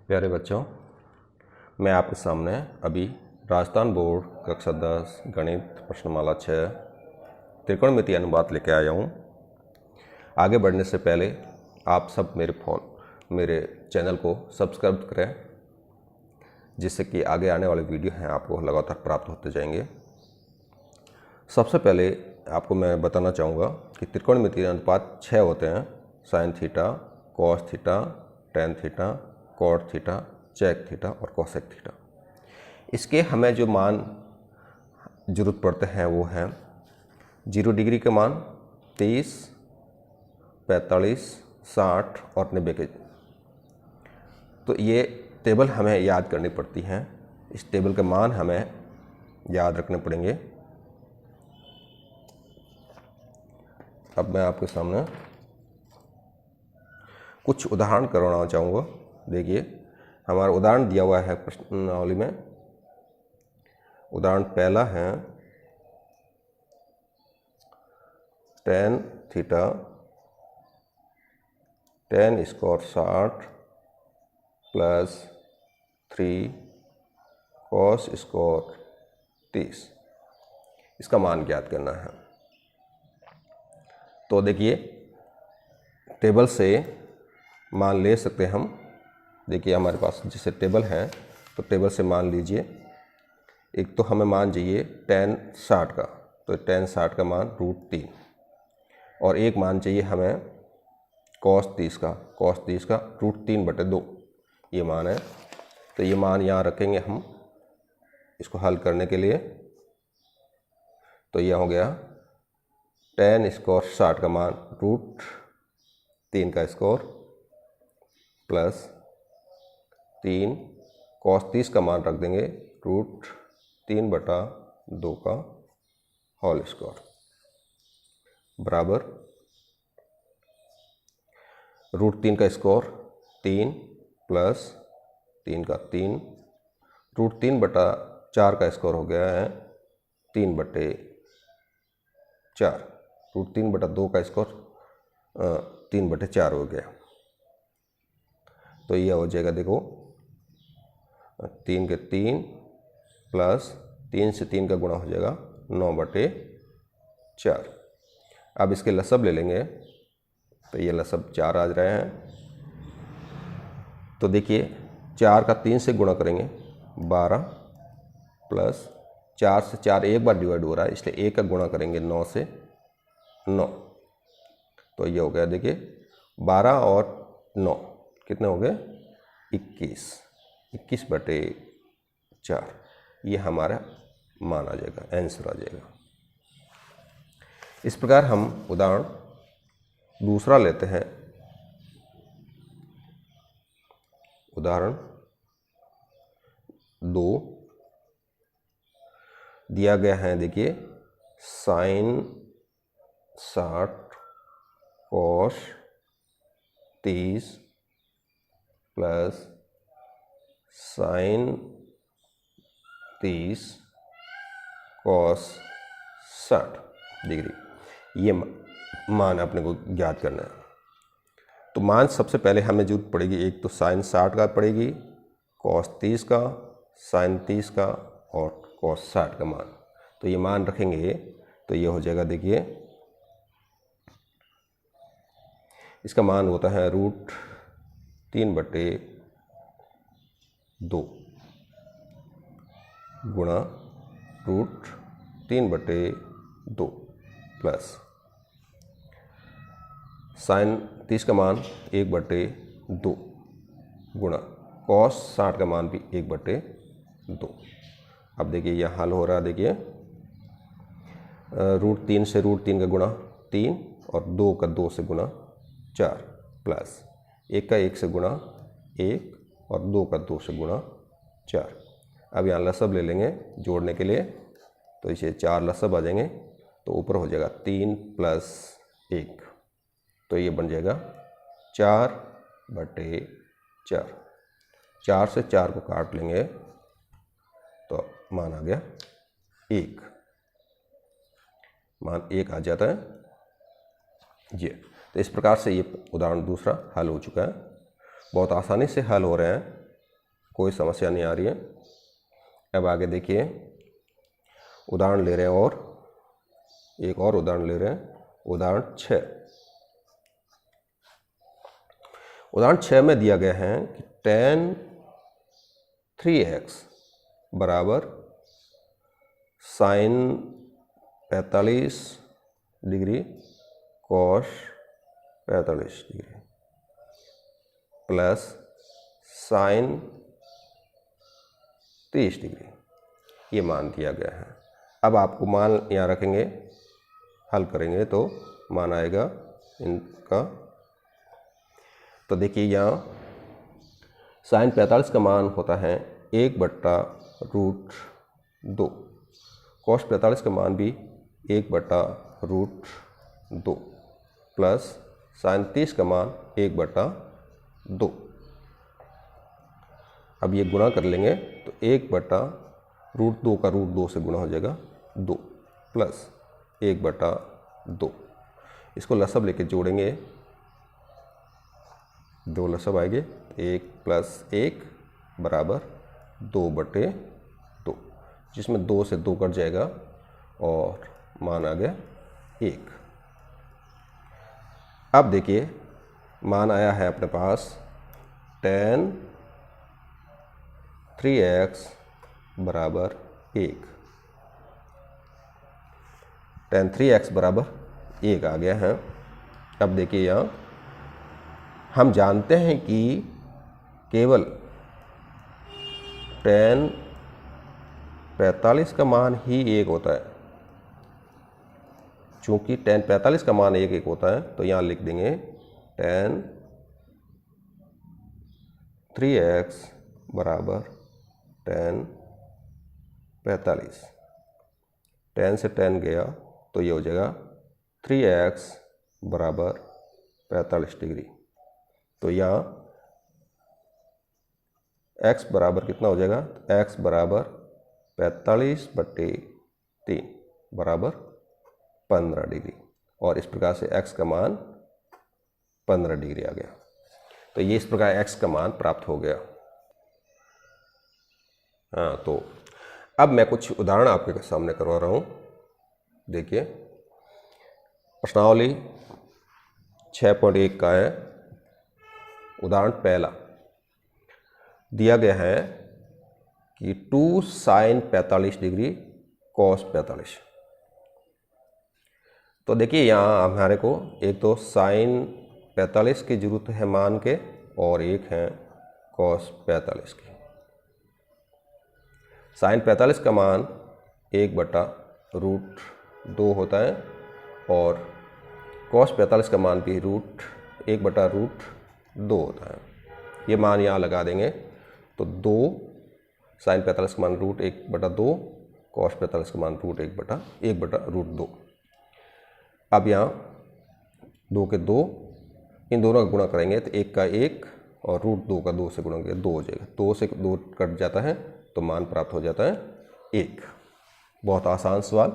प्यारे बच्चों, मैं आपके सामने अभी राजस्थान बोर्ड कक्षा 10 गणित प्रश्नमाला 6 त्रिकोणमितीय अनुपात लेके आया हूँ। आगे बढ़ने से पहले आप सब मेरे चैनल को सब्सक्राइब करें, जिससे कि आगे आने वाले वीडियो हैं आपको लगातार प्राप्त होते जाएंगे। सबसे पहले आपको मैं बताना चाहूँगा कि त्रिकोणमितीय अनुपात 6 होते हैं: sine theta, cos theta, tan theta, cot theta, sec theta और कोसेक थीटा। इसके हमें जो मान जरूरत पड़ते हैं वो हैं 0 डिग्री के मान 30, 45, 60 और 90 के। तो ये टेबल हमें याद करनी पड़ती हैं। इस टेबल के मान हमें याद रखने पड़ेंगे। अब मैं आपके सामने कुछ उदाहरण करवाना चाहूँगा। देखिए, हमारा उदाहरण दिया हुआ है प्रश्नावली में। उदाहरण पहला है tan theta, ten square 60 plus 3 cos square 30। इसका मान ज्ञात करना है। तो देखिए, टेबल से मान ले सकते हैं हम। देखिए, हमारे पास जैसे टेबल है तो टेबल से मान लीजिए। एक तो हमें मान चाहिए टेन 60 का, तो टेन 60 का मान √3, और एक मान चाहिए हमें कॉस 30 का, कॉस 30 का √3/2 ये मान है। तो ये मान यहाँ रखेंगे हम इसको हल करने के लिए। तो यह हो गया टेन स्क्वायर 60 का मान √3 का स्क्वायर प्लस 3 कॉस 30 का मान रख देंगे √3/2 का होल स्क्वायर बराबर √3 का स्क्वायर 3 प्लस 3 का 3, √3/4 का स्क्वायर हो गया है 3/4, √3/2 का स्क्वायर 3/4 हो गया। तो यह हो जाएगा, देखो 3 के 3 प्लस 3 से 3 का गुणा हो जाएगा 9/4। अब इसके लसब ले लेंगे तो ये लसब 4 आ रहे हैं। तो देखिए, 4 का 3 से गुणा करेंगे 12 प्लस 4 से 4 एक बार डिवाइड हो रहा है, इसलिए 1 का गुणा करेंगे 9 से 9। तो ये हो गया, देखिए 12 और 9 कितने हो गए 21, 21/4। ये हमारा मान आ जाएगा, आंसर आ जाएगा। इस प्रकार हम उदाहरण दूसरा लेते हैं। उदाहरण 2 दिया गया है। देखिए, साइन 60 कॉस 30 प्लस साइन 30 कॉस 60 डिग्री, ये मान अपने को ज्ञात करना है। तो मान सबसे पहले हमें जरूरत पड़ेगी, एक तो साइन 60 का पड़ेगी, कॉस 30 का, साइन 30 का और कॉस 60 का मान। तो ये मान रखेंगे तो ये हो जाएगा, देखिए इसका मान होता है √3/2 गुणा √3/2 प्लस साइन 30 का मान 1/2 गुणा कॉस 60 का मान भी 1/2। अब देखिए यह हल हो रहा है। देखिए, √3 से √3 का गुणा 3 और 2 का 2 से गुणा 4 प्लस 1 का 1 से गुणा 1 और 2 का 2 से गुणा 4। अब यहाँ लसब ले लेंगे जोड़ने के लिए, तो इसे 4 लसब आ जाएंगे। तो ऊपर हो जाएगा 3 प्लस 1, तो ये बन जाएगा 4/4। 4 से 4 को काट लेंगे तो मान आ गया 1, मान 1 आ जाता है ये। तो इस प्रकार से ये उदाहरण दूसरा हल हो चुका है। बहुत आसानी से हल हो रहे हैं। कोई समस्या नहीं आ रही है। अब आगे देखिए, उदाहरण ले रहे हैं और एक और उदाहरण ले रहे हैं, उदाहरण 6। उदाहरण 6 में दिया गया है कि tan 3x बराबर sine 45 degree cos 45 degree plus sine 30 degree, ये मान दिया गया है। अब आपको मान यहाँ रखेंगे, हल करेंगे तो मान आएगा इनका। तो देखिए यहाँ साइन 45 का मान होता है 1/√2, cos 45 का मान भी 1/√2 प्लस साइन 30 का मान 1/2। अब ये गुणा कर लेंगे तो 1/√2 का √2 से गुणा हो जाएगा 2 प्लस 1/2। इसको लसब लेके जोड़ेंगे, 2 लसब आएंगे, 1 + 1 बराबर 2/2, जिसमें 2 से 2 कट जाएगा और मान आ गया 1। अब देखिए मान आया है अपने पास tan 3x बराबर 1। tan 3x बराबर 1 आ गया है। अब देखिए यहाँ हम जानते हैं कि केवल tan 45 का मान ही 1 होता है। चूंकि tan 45 का मान 1 होता है तो यहाँ लिख देंगे tan 3x बराबर tan 45। tan से tan गया तो ये हो जाएगा 3x बराबर 45 डिग्री। तो यहाँ x बराबर कितना हो जाएगा, x बराबर 45/3 बराबर 15 डिग्री, और इस प्रकार से x का मान 15 डिग्री आ गया। तो ये इस प्रकार x का मान प्राप्त हो गया। हाँ, तो अब मैं कुछ उदाहरण आपके सामने करवा रहा हूँ। देखिए प्रश्नावली 6.1 का है। उदाहरण पहला दिया गया है कि 2 sin 45 डिग्री cos 45। तो देखिए यहाँ हमारे को एक तो साइन 45 की जरूरत है मान के, और एक है cos 45 की। साइन 45 का मान 1/√2 होता है और cos 45 का मान भी 1/√2 होता है। ये मान यहाँ लगा देंगे तो 2 साइन 45 का मान √1/2, cos 45 का मान √1/√2। अब यहाँ 2 के 2, इन दोनों का गुणा करेंगे तो 1 का 1 और √2 का 2 से गुणा करेंगे 2 हो जाएगा। 2 से 2 कट जाता है तो मान प्राप्त हो जाता है 1। बहुत आसान सवाल।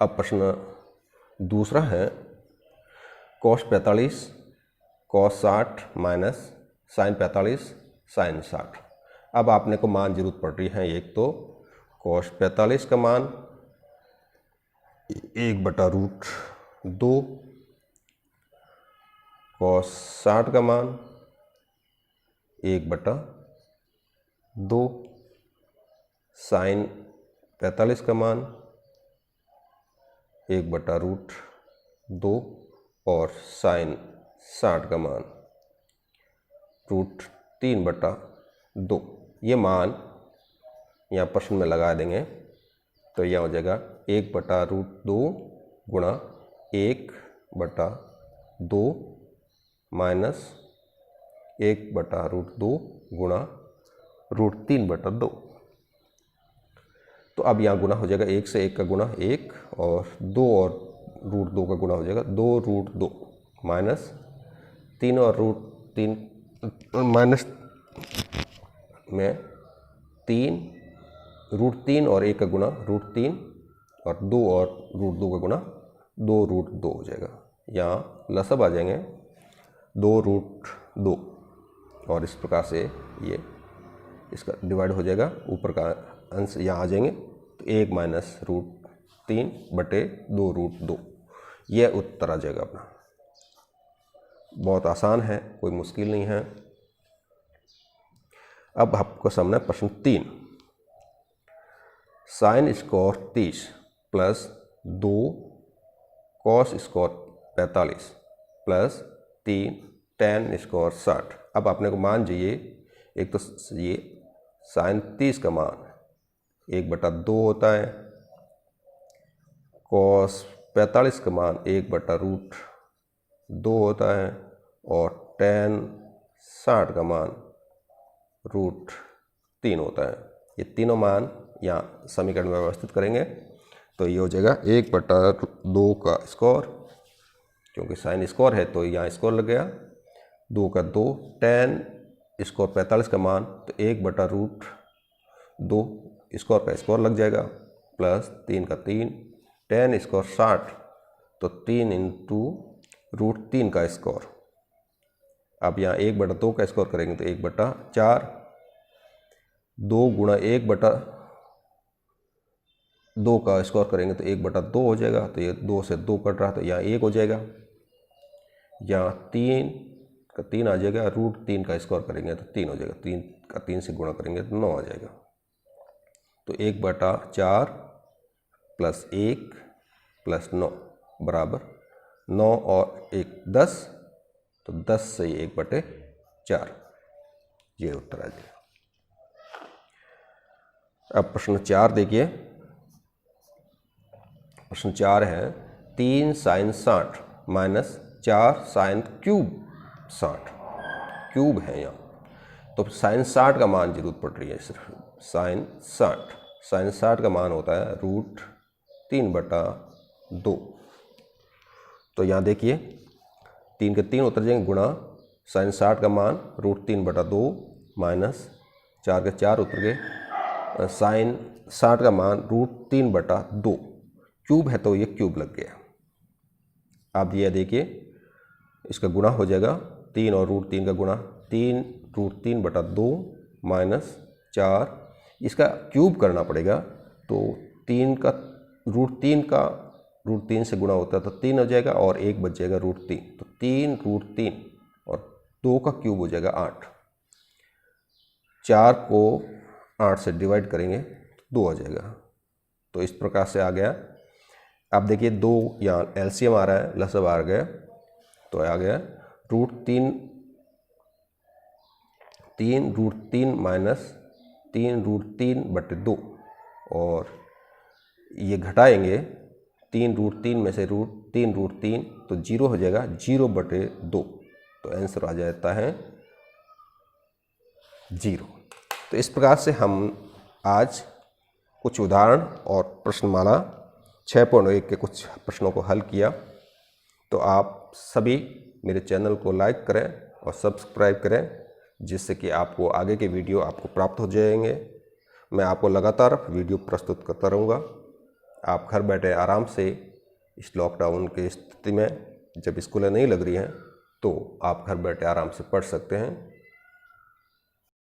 अब प्रश्न दूसरा है cos 45 cos 60 minus sine 45 sine 60। अब आपने को मान जरूरत पड़ रही है, एक तो cos 45 का मान 1/√2, cos 60 का मान 1/2, साइन 45 का मान 1/√2 और साइन 60 का मान √3/2। ये मान यहाँ प्रश्न में लगा देंगे तो यह हो जाएगा 1/√2 गुणा 1/2 माइनस 1/√2 गुणा √3/2। तो अब यहाँ गुणा हो जाएगा 1 से 1 का गुणा 1 और 2 और √2 का गुणा हो जाएगा 2√2 माइनस 3 और √3 माइनस में 3 √3 और 1 का गुणा √3 और 2 और √2 का गुणा 2√2 हो जाएगा। यहाँ लसब आ जाएंगे 2√2 और इस प्रकार से ये इसका डिवाइड हो जाएगा, ऊपर का अंश यहाँ आ जाएंगे, तो 1 माइनस रूट 3 बटे 2 रूट 2, यह उत्तर आ जाएगा अपना। बहुत आसान है, कोई मुश्किल नहीं है। अब आपको सामने प्रश्न 3, sine square 30 plus 2 cos square 45 plus 3 ten square 60। अब आपने को मान चाहिए, एक तो ये साइन 30 का मान 1/2 होता है, कॉस 45 का मान 1/√2 होता है, और टेन 60 का मान √3 होता है। ये तीनों मान यहाँ समीकरण में व्यवस्थित करेंगे तो ये हो जाएगा 1/2 का स्क्वायर, क्योंकि साइन स्क्वायर है तो यहाँ स्क्वायर लग गया, 2 का 2, टेन स्क्वायर 45 का मान तो 1/√2 स्क्वायर का स्क्वायर लग जाएगा, प्लस 3 का 3, टेन स्क्वायर 60 तो 3 इंटू √3 का स्क्वायर। अब यहाँ 1/2 का स्क्वायर करेंगे तो 1/4, 2 गुणा 1/2 का स्क्वायर करेंगे तो 1/2 हो जाएगा, तो ये 2 से 2 कट रहा तो यहाँ 1 हो जाएगा, यहाँ 3 का 3 आ जाएगा, √3 का स्क्वायर करेंगे तो 3 हो जाएगा, 3 का 3 से गुणा करेंगे तो 9 आ जाएगा। तो 1/4 प्लस 1 प्लस 9 बराबर 9 और 1 10, तो 10 से 1/4, ये उत्तर आ जाएगा। अब प्रश्न 4 देखिए, प्रश्न 4 है 3 sine 60 minus 4 sine cube 60, cube है यहाँ, तो साइन 60 का मान जरूरत पड़ रही है सिर्फ, साइन 60 का मान होता है √3/2। तो यहाँ देखिए 3 के 3 उतर जाएंगे, गुणा साइन 60 का मान √3/2 माइनस 4 के 4 उतर गए, साइन 60 का मान √3/2, क्यूब है तो ये क्यूब लग गया। अब ये देखिए इसका गुणा हो जाएगा, 3 और √3 का गुणा, 3 √3/2 माइनस 4, इसका क्यूब करना पड़ेगा, तो 3 का √3 से गुणा होता है तो 3 हो जाएगा, और 1 बच जाएगा √3, तो 3 √3 और 2 का क्यूब हो जाएगा 8, 4 को 8 से डिवाइड करेंगे तो 2 आ जाएगा। तो इस प्रकार से आ गया। अब देखिए 2 यहाँ एलसीएम आ रहा है, लसब आ गया, तो आ गया √3 माइनस 3 √3/2, और ये घटाएंगे 3 √3 में से 3 √3 तो 0 हो जाएगा, 0/2, तो आंसर आ जाता है 0। तो इस प्रकार से हम आज कुछ उदाहरण और प्रश्नमाला 6.1 के कुछ प्रश्नों को हल किया। तो आप सभी मेरे चैनल को लाइक करें और सब्सक्राइब करें, जिससे कि आपको आगे के वीडियो आपको प्राप्त हो जाएंगे। मैं आपको लगातार वीडियो प्रस्तुत करता रहूँगा। आप घर बैठे आराम से इस लॉकडाउन की स्थिति में, जब स्कूलें नहीं लग रही हैं, तो आप घर बैठे आराम से पढ़ सकते हैं।